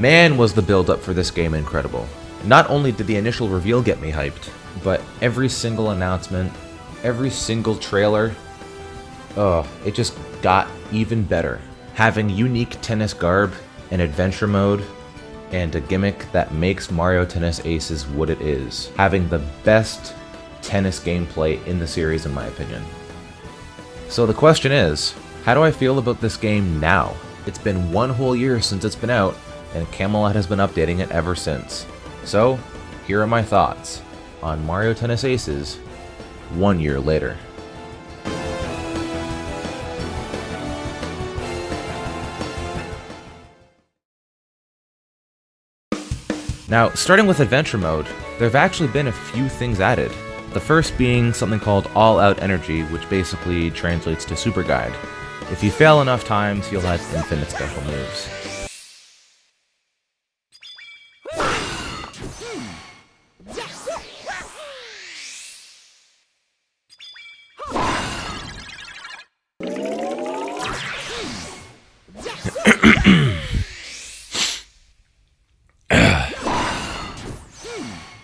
Man, was the build-up for this game incredible. Not only did the initial reveal get me hyped, but every single announcement, every single trailer, it just got even better. Having unique tennis garb, an adventure mode, and a gimmick that makes Mario Tennis Aces what it is. Having the best tennis gameplay in the series, in my opinion. So the question is, how do I feel about this game now? It's been 1 whole year since it's been out, and Camelot has been updating it ever since. So, here are my thoughts on Mario Tennis Aces 1 year later. Now, starting with Adventure Mode, there have actually been a few things added. The first being something called All Out Energy, which basically translates to Super Guide. If you fail enough times, you'll have infinite special moves.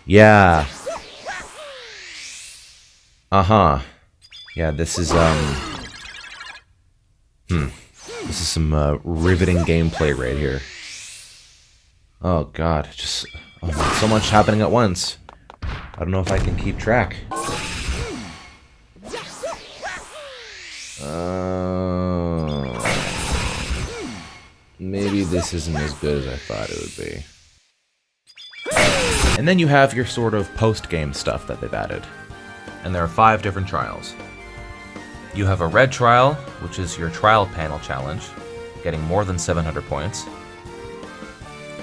Yeah. Yeah, this is, This is some, riveting gameplay right here. Oh god, so much happening at once. I don't know if I can keep track. Maybe this isn't as good as I thought it would be. And then you have your sort of post-game stuff that they've added. And there are 5 different trials. You have a red trial, which is your trial panel challenge, getting more than 700 points.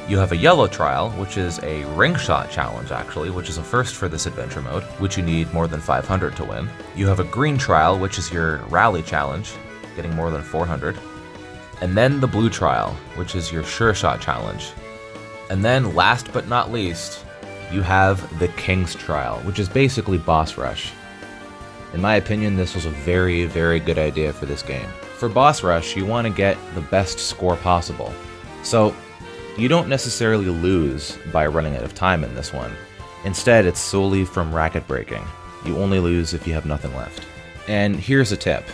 You have a yellow trial, which is a ring shot challenge actually, which is a first for this adventure mode, which you need more than 500 to win. You have a green trial, which is your rally challenge, getting more than 400. And then the blue trial, which is your sure shot challenge. And then last but not least, you have the King's Trial, which is basically Boss Rush. In my opinion, this was a very, very good idea for this game. For Boss Rush, you want to get the best score possible. So, you don't necessarily lose by running out of time in this one. Instead, it's solely from racket breaking. You only lose if you have nothing left. And here's a tip.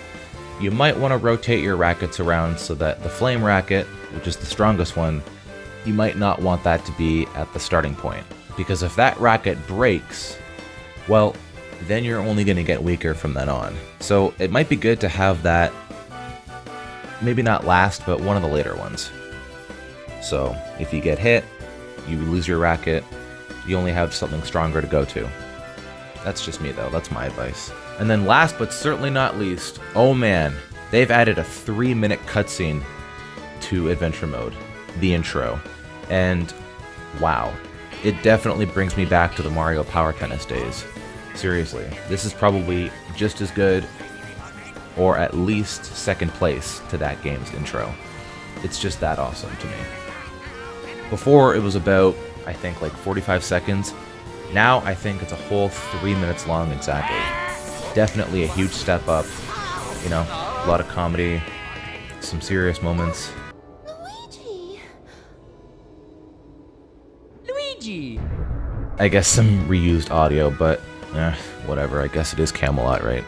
You might want to rotate your rackets around so that the flame racket, which is the strongest one, you might not want that to be at the starting point. Because if that racket breaks, well, then you're only going to get weaker from then on. So it might be good to have that, maybe not last, but one of the later ones. So if you get hit, you lose your racket, you only have something stronger to go to. That's just me though, that's my advice. And then last but certainly not least, oh man, they've added a 3-minute cutscene to Adventure Mode, the intro. And wow, it definitely brings me back to the Mario Power Tennis days. Seriously, this is probably just as good, or at least second place to that game's intro. It's just that awesome to me. Before, it was about, I think, like 45 seconds. Now, I think it's a whole 3 minutes long exactly. Definitely a huge step up. You know, a lot of comedy, some serious moments. Luigi! I guess some reused audio, but whatever. I guess it is Camelot, right?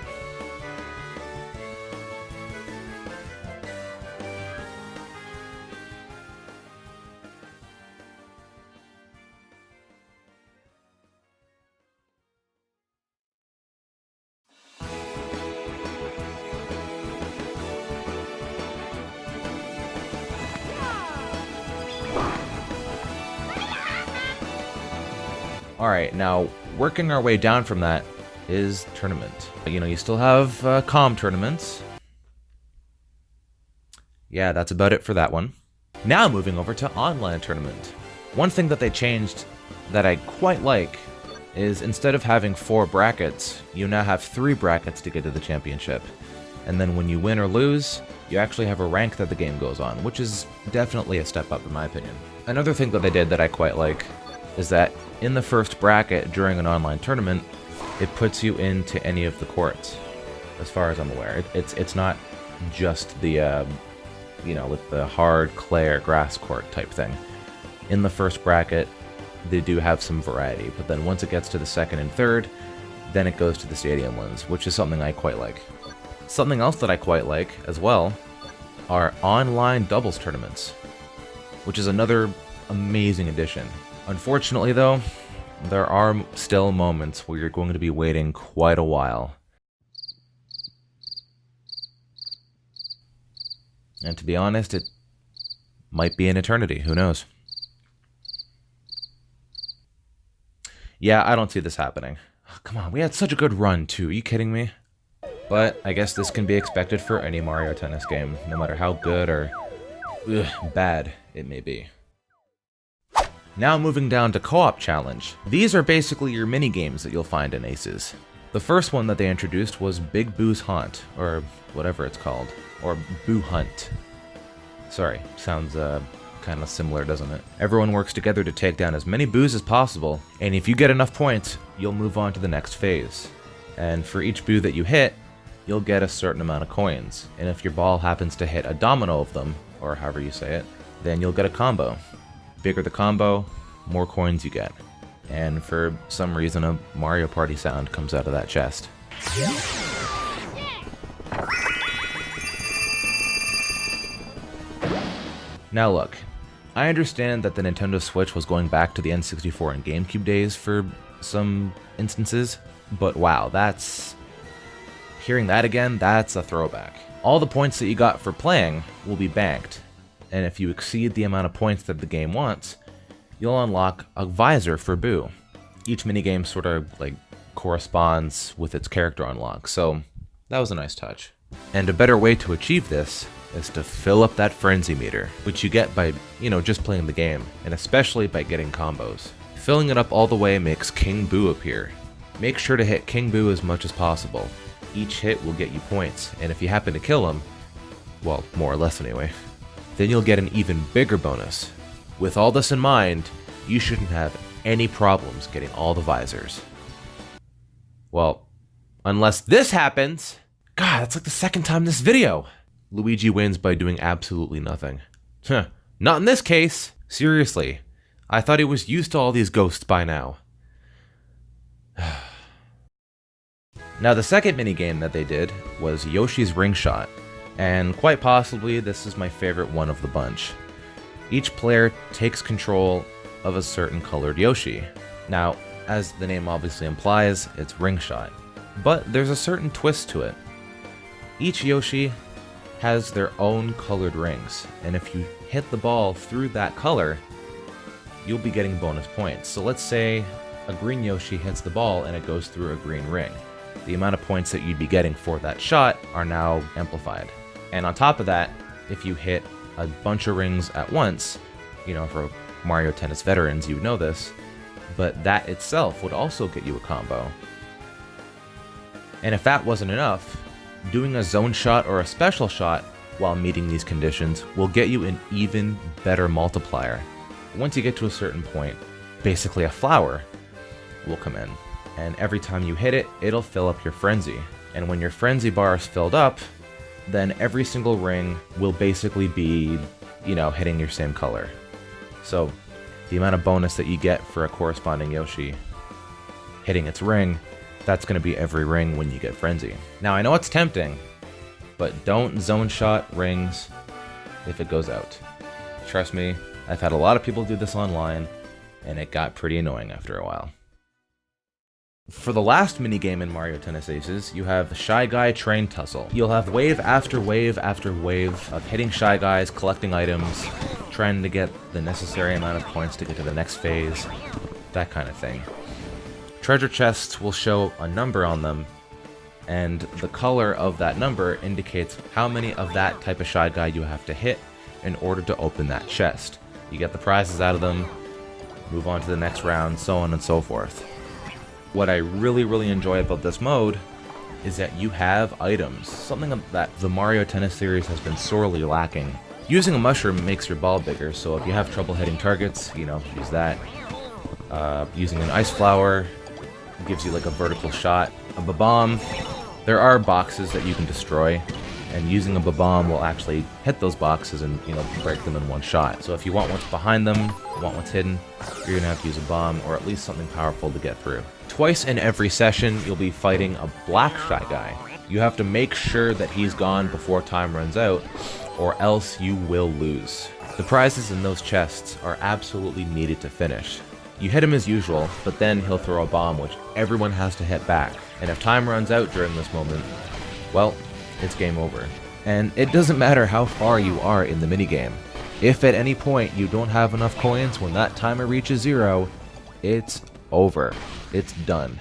Alright, now, working our way down from that is tournament. You know, you still have comm tournaments. Yeah, that's about it for that one. Now moving over to online tournament. One thing that they changed that I quite like is instead of having 4 brackets, you now have 3 brackets to get to the championship. And then when you win or lose, you actually have a rank that the game goes on, which is definitely a step up in my opinion. Another thing that they did that I quite like is that in the first bracket during an online tournament, it puts you into any of the courts, as far as I'm aware. It's not just the, you know, with the hard clay or grass court type thing. in the first bracket, they do have some variety, but then once it gets to the second and third, then it goes to the stadium ones, which is something I quite like. Something else that I quite like as well are online doubles tournaments, which is another amazing addition. Unfortunately though, there are still moments where you're going to be waiting quite a while. And to be honest, it might be an eternity, who knows? Yeah, I don't see this happening. Oh, come on, we had such a good run too, are you kidding me? But I guess this can be expected for any Mario Tennis game, no matter how good or bad it may be. Now moving down to Co-op Challenge. These are basically your mini-games that you'll find in Aces. The first one that they introduced was Big Boo's Haunt, or whatever it's called, or Boo Hunt. Sorry, sounds kind of similar, doesn't it? Everyone works together to take down as many boos as possible, and if you get enough points, you'll move on to the next phase. And for each boo that you hit, you'll get a certain amount of coins, and if your ball happens to hit a domino of them, or however you say it, then you'll get a combo. Bigger the combo, more coins you get. And for some reason, a Mario Party sound comes out of that chest. Now look, I understand that the Nintendo Switch was going back to the N64 and GameCube days for some instances, but wow, hearing that again, that's a throwback. All the points that you got for playing will be banked, and if you exceed the amount of points that the game wants, you'll unlock a visor for Boo. Each minigame sort of corresponds with its character unlock, so that was a nice touch. And a better way to achieve this is to fill up that frenzy meter, which you get by, just playing the game, and especially by getting combos. Filling it up all the way makes King Boo appear. Make sure to hit King Boo as much as possible. Each hit will get you points, and if you happen to kill him, well, more or less anyway, then you'll get an even bigger bonus. With all this in mind, you shouldn't have any problems getting all the visors. Well, unless this happens! God, that's like the second time this video! Luigi wins by doing absolutely nothing. Huh, not in this case! Seriously, I thought he was used to all these ghosts by now. Now the second minigame that they did was Yoshi's Ring Shot, and quite possibly this is my favorite one of the bunch. Each player takes control of a certain colored Yoshi. Now, as the name obviously implies, it's Ring Shot, but there's a certain twist to it. Each Yoshi has their own colored rings, and if you hit the ball through that color, you'll be getting bonus points. So let's say a green Yoshi hits the ball and it goes through a green ring. The amount of points that you'd be getting for that shot are now amplified. And on top of that, if you hit a bunch of rings at once, for Mario Tennis veterans, you would know this, but that itself would also get you a combo. And if that wasn't enough, doing a zone shot or a special shot while meeting these conditions will get you an even better multiplier. Once you get to a certain point, basically a flower will come in, and every time you hit it, it'll fill up your frenzy. And when your frenzy bar is filled up, then every single ring will basically be, hitting your same color. So the amount of bonus that you get for a corresponding Yoshi hitting its ring, that's going to be every ring when you get frenzy. Now I know it's tempting, but don't zone shot rings if it goes out. Trust me, I've had a lot of people do this online, and it got pretty annoying after a while. For the last minigame in Mario Tennis Aces, you have Shy Guy Train Tussle. You'll have wave after wave after wave of hitting Shy Guys, collecting items, trying to get the necessary amount of points to get to the next phase, that kind of thing. Treasure chests will show a number on them, and the color of that number indicates how many of that type of Shy Guy you have to hit in order to open that chest. You get the prizes out of them, move on to the next round, so on and so forth. What I really enjoy about this mode is that you have items, something that the Mario Tennis series has been sorely lacking. Using a mushroom makes your ball bigger, so if you have trouble hitting targets, use that. Using an ice flower gives you a vertical shot. A bomb, there are boxes that you can destroy, and using a bomb will actually hit those boxes and, break them in one shot. So if you want what's behind them, want what's hidden, you're gonna have to use a bomb or at least something powerful to get through. Twice in every session, you'll be fighting a black shy guy. You have to make sure that he's gone before time runs out, or else you will lose. The prizes in those chests are absolutely needed to finish. You hit him as usual, but then he'll throw a bomb which everyone has to hit back. And if time runs out during this moment, well, it's game over. And it doesn't matter how far you are in the minigame. If at any point you don't have enough coins when that timer reaches 0, it's over. It's done.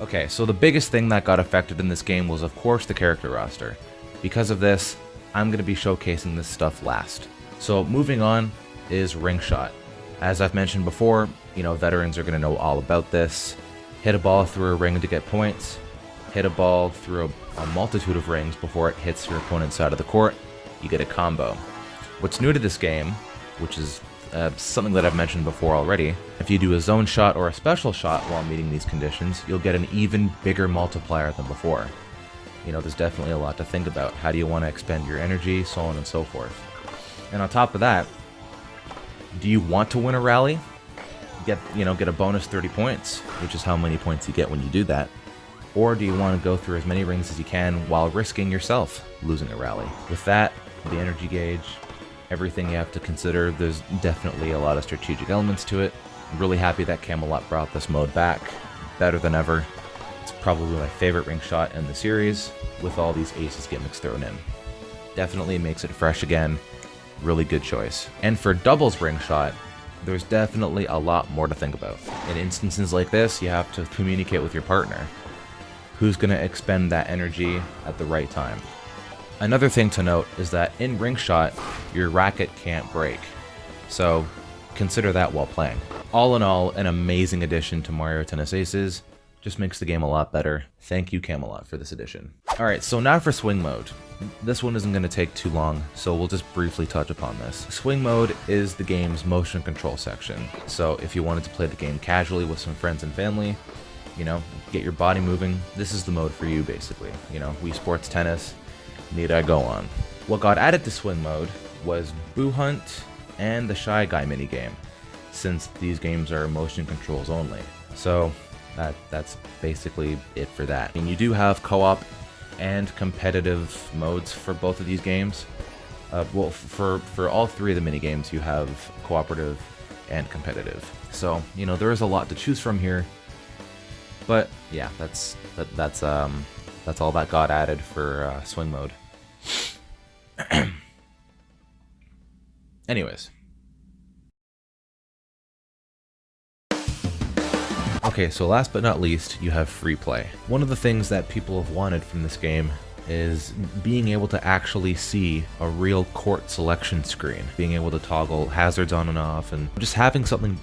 Okay, so the biggest thing that got affected in this game was of course the character roster. Because of this, I'm going to be showcasing this stuff last. So moving on is ring shot. As I've mentioned before, veterans are going to know all about this. Hit a ball through a ring to get points. Hit a ball through a multitude of rings before it hits your opponent's side of the court. You get a combo. What's new to this game, which is something that I've mentioned before already, if you do a zone shot or a special shot while meeting these conditions, you'll get an even bigger multiplier than before. There's definitely a lot to think about. How do you want to expend your energy, so on and so forth. And on top of that, do you want to win a rally? Get a bonus 30 points, which is how many points you get when you do that. Or do you want to go through as many rings as you can while risking yourself losing a rally? With that, the energy gauge, everything you have to consider, there's definitely a lot of strategic elements to it. I'm really happy that Camelot brought this mode back, better than ever. It's probably my favorite ring shot in the series, with all these Aces gimmicks thrown in. Definitely makes it fresh again, really good choice. And for doubles ring shot, there's definitely a lot more to think about. In instances like this, you have to communicate with your partner. Who's going to expend that energy at the right time? Another thing to note is that in ring shot, your racket can't break. So consider that while playing. All in all, an amazing addition to Mario Tennis Aces. Just makes the game a lot better. Thank you, Camelot, for this addition. Alright, so now for swing mode. This one isn't going to take too long, so we'll just briefly touch upon this. Swing mode is the game's motion control section. So if you wanted to play the game casually with some friends and family, get your body moving, this is the mode for you, basically. Wii Sports Tennis, need I go on. What got added to swing mode was Boo Hunt and the Shy Guy minigame, since these games are motion controls only. So that's basically it for that. You do have co-op and competitive modes for both of these games. For all three of the minigames, you have cooperative and competitive. So there is a lot to choose from here. But yeah, that's all that got added for swing mode. Anyways. Okay, so last but not least, you have free play. One of the things that people have wanted from this game is being able to actually see a real court selection screen, being able to toggle hazards on and off, and just having something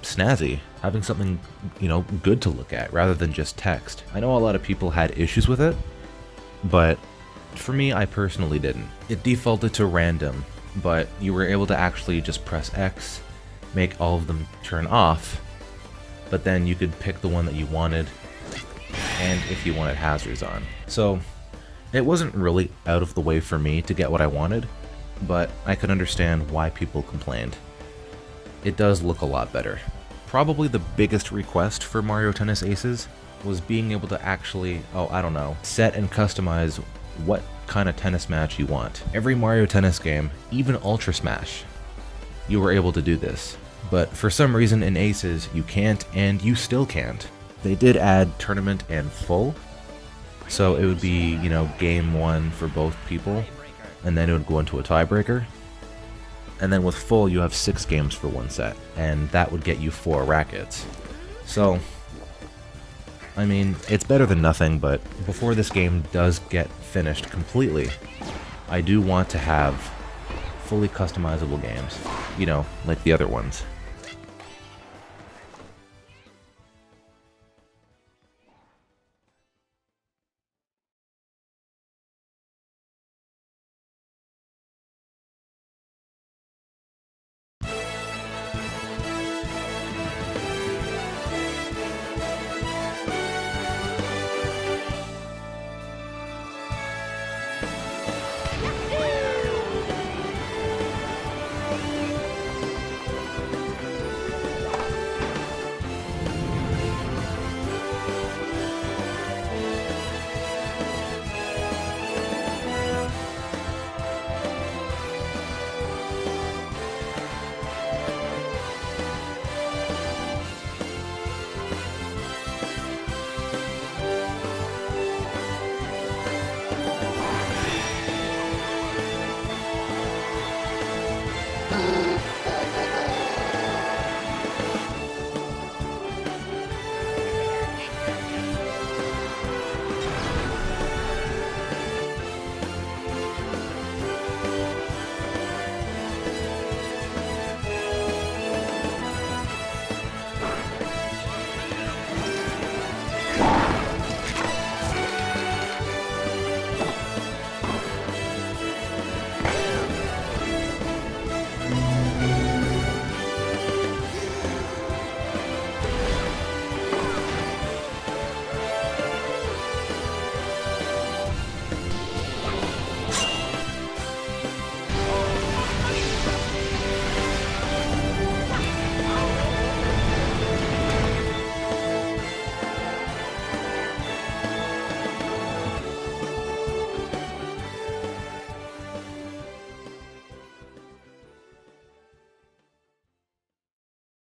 snazzy, having something, good to look at rather than just text. I know a lot of people had issues with it, but for me, I personally didn't. It defaulted to random, but you were able to actually just press X, make all of them turn off, but then you could pick the one that you wanted, and if you wanted hazards on. So it wasn't really out of the way for me to get what I wanted, but I could understand why people complained. It does look a lot better. Probably the biggest request for Mario Tennis Aces was being able to actually, set and customize what kind of tennis match you want. Every Mario Tennis game, even Ultra Smash, you were able to do this. But for some reason in Aces, you can't, and you still can't. They did add tournament and full, so it would be, game one for both people, and then it would go into a tiebreaker. And then with full, you have 6 games for one set, and that would get you 4 rackets. So, it's better than nothing, but before this game does get finished completely, I do want to have fully customizable games, like the other ones.